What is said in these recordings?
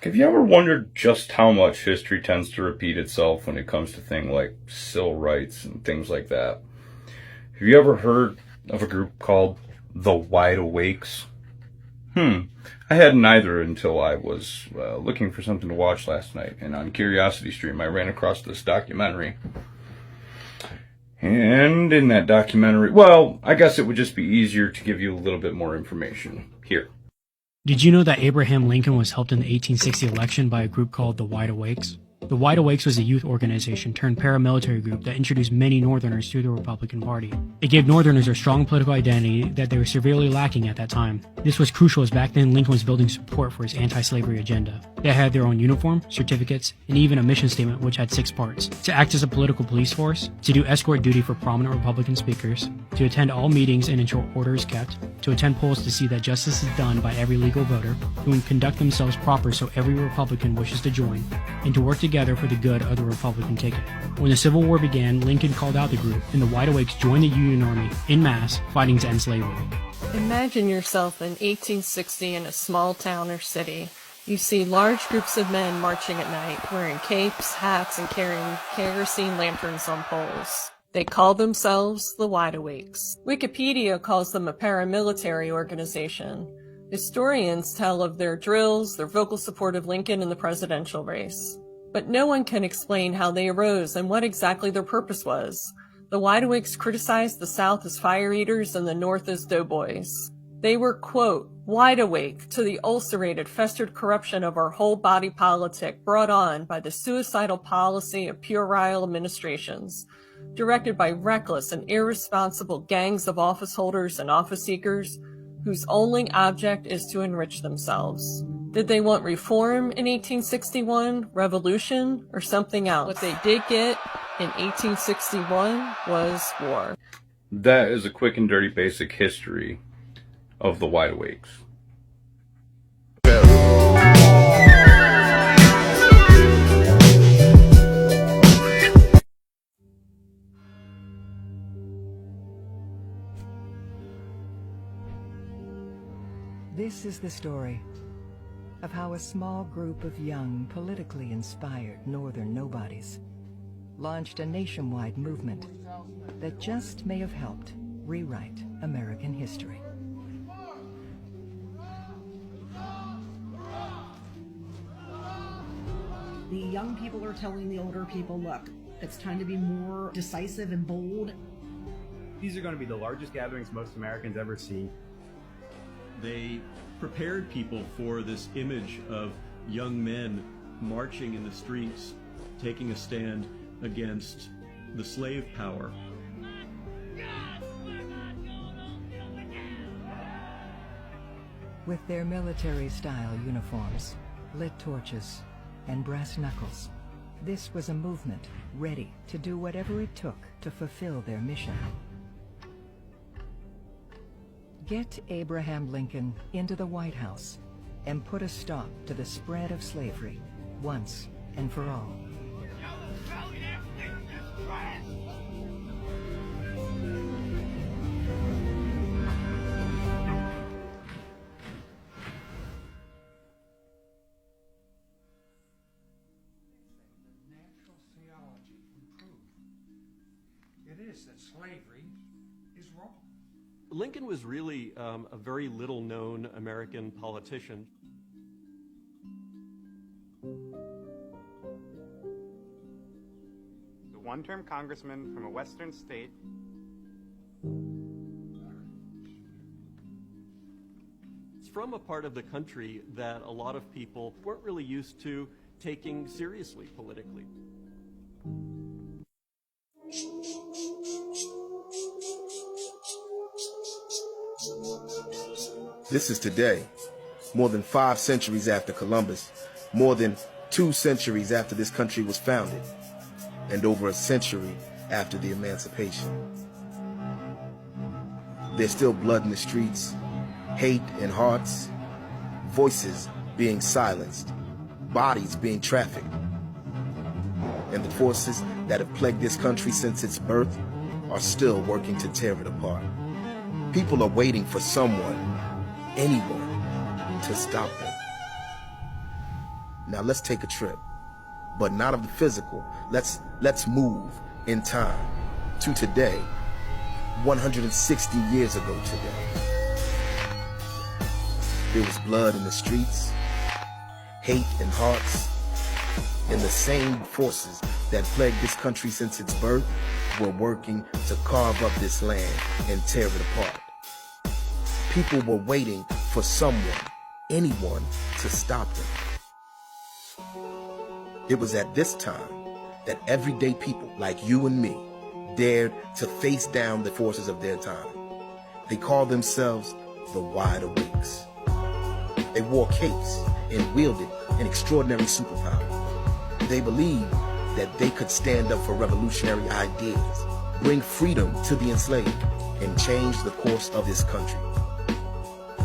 Have you ever wondered just how much history tends to repeat itself when it comes to things like civil rights and things like that? Have you ever heard of a group called the Wide Awakes? I hadn't either until I was looking for something to watch last night, and on CuriosityStream I ran across this documentary. And in that documentary, well, I guess it would just be easier to give you a little bit more information here. Did you know that Abraham Lincoln was helped in the 1860 election by a group called the Wide Awakes? The Wide Awakes was a youth organization turned paramilitary group that introduced many Northerners to the Republican Party. It gave Northerners a strong political identity that they were severely lacking at that time. This was crucial as back then Lincoln was building support for his anti-slavery agenda. They had their own uniform, certificates, and even a mission statement which had 6 parts: to act as a political police force, to do escort duty for prominent Republican speakers, to attend all meetings and ensure order is kept, to attend polls to see that justice is done by every legal voter, to conduct themselves proper so every Republican wishes to join, and to work together for the good of the Republican ticket. When the Civil War began, Lincoln called out the group, and the Wide Awakes joined the Union Army en masse, fighting to end slavery. Imagine yourself in 1860 in a small town or city. You see large groups of men marching at night, wearing capes, hats, and carrying kerosene lanterns on poles. They call themselves the Wide Awakes. Wikipedia calls them a paramilitary organization. Historians tell of their drills, their vocal support of Lincoln in the presidential race. But no one can explain how they arose and what exactly their purpose was. The Wide Awakes criticized the South as fire eaters and the North as doughboys. They were, quote, wide awake to the ulcerated, festered corruption of our whole body politic brought on by the suicidal policy of puerile administrations, directed by reckless and irresponsible gangs of office holders and office seekers whose only object is to enrich themselves. Did they want reform in 1861, revolution, or something else? What they did get in 1861 was war. That is a quick and dirty basic history of the Wide Awakes. This is the story of how a small group of young, politically inspired Northern nobodies launched a nationwide movement that just may have helped rewrite American history. The young people are telling the older people, look, it's time to be more decisive and bold. These are going to be the largest gatherings most Americans ever see. They prepared people for this image of young men marching in the streets, taking a stand against the slave power. With their military-style uniforms, lit torches, and brass knuckles, this was a movement ready to do whatever it took to fulfill their mission. Get Abraham Lincoln into the White House and put a stop to the spread of slavery once and for all. Natural theology can prove. It is that slavery is wrong. Lincoln was really a very little-known American politician. The one-term congressman from a western state. It's from a part of the country that a lot of people weren't really used to taking seriously politically. This is today, more than 5 centuries after Columbus, more than 2 centuries after this country was founded, and over a century after the emancipation. There's still blood in the streets, hate in hearts, voices being silenced, bodies being trafficked. And the forces that have plagued this country since its birth are still working to tear it apart. People are waiting for someone, anyone, to stop them. Now let's take a trip, but not of the physical. Let's move in time to today, 160 years ago today. There was blood in the streets, hate in hearts, and the same forces that plagued this country since its birth were working to carve up this land and tear it apart. People were waiting for someone, anyone, to stop them. It was at this time that everyday people like you and me dared to face down the forces of their time. They called themselves the Wide Awakes. They wore capes and wielded an extraordinary superpower. They believed that they could stand up for revolutionary ideas, bring freedom to the enslaved, and change the course of this country.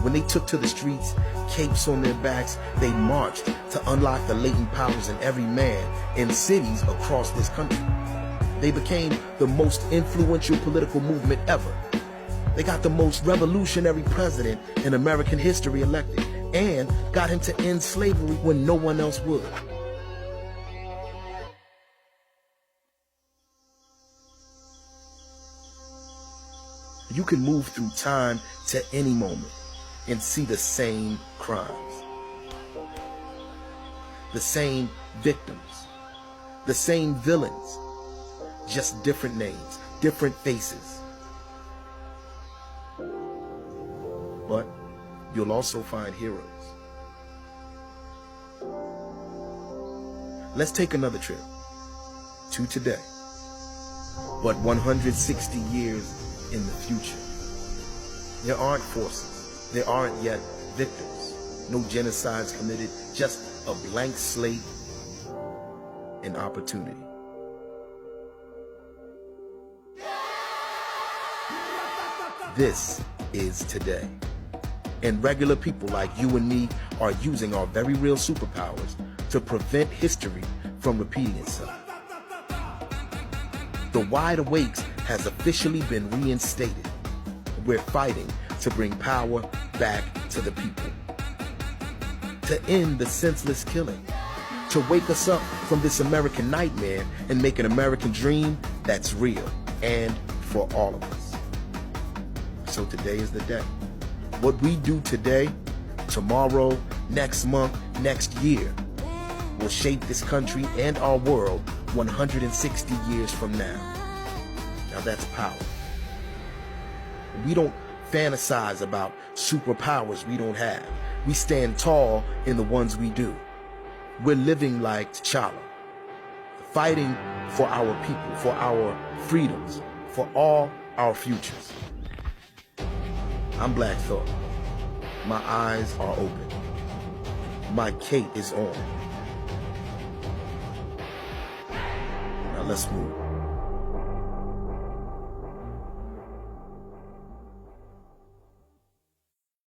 When they took to the streets, capes on their backs, they marched to unlock the latent powers in every man in cities across this country. They became the most influential political movement ever. They got the most revolutionary president in American history elected, and got him to end slavery when no one else would. You can move through time to any moment and see the same crimes, the same victims, the same villains, just different names, different faces. But you'll also find heroes. Let's take another trip to today, but 160 years in the future. There aren't forces. There aren't yet victims. No genocides committed, just a blank slate and opportunity. This is today. And regular people like you and me are using our very real superpowers to prevent history from repeating itself. The Wide Awakes has officially been reinstated. We're fighting to bring power back to the people, to end the senseless killing, to wake us up from this American nightmare and make an American dream that's real and for all of us. So today is the day. What we do today, tomorrow, next month, next year, will shape this country and our world 160 years from now. Now that's power. We don't fantasize about superpowers we don't have. We stand tall in the ones we do. We're living like T'Challa, fighting for our people, for our freedoms, for all our futures. I'm Black Thought. My eyes are open. My cape is on. Now let's move.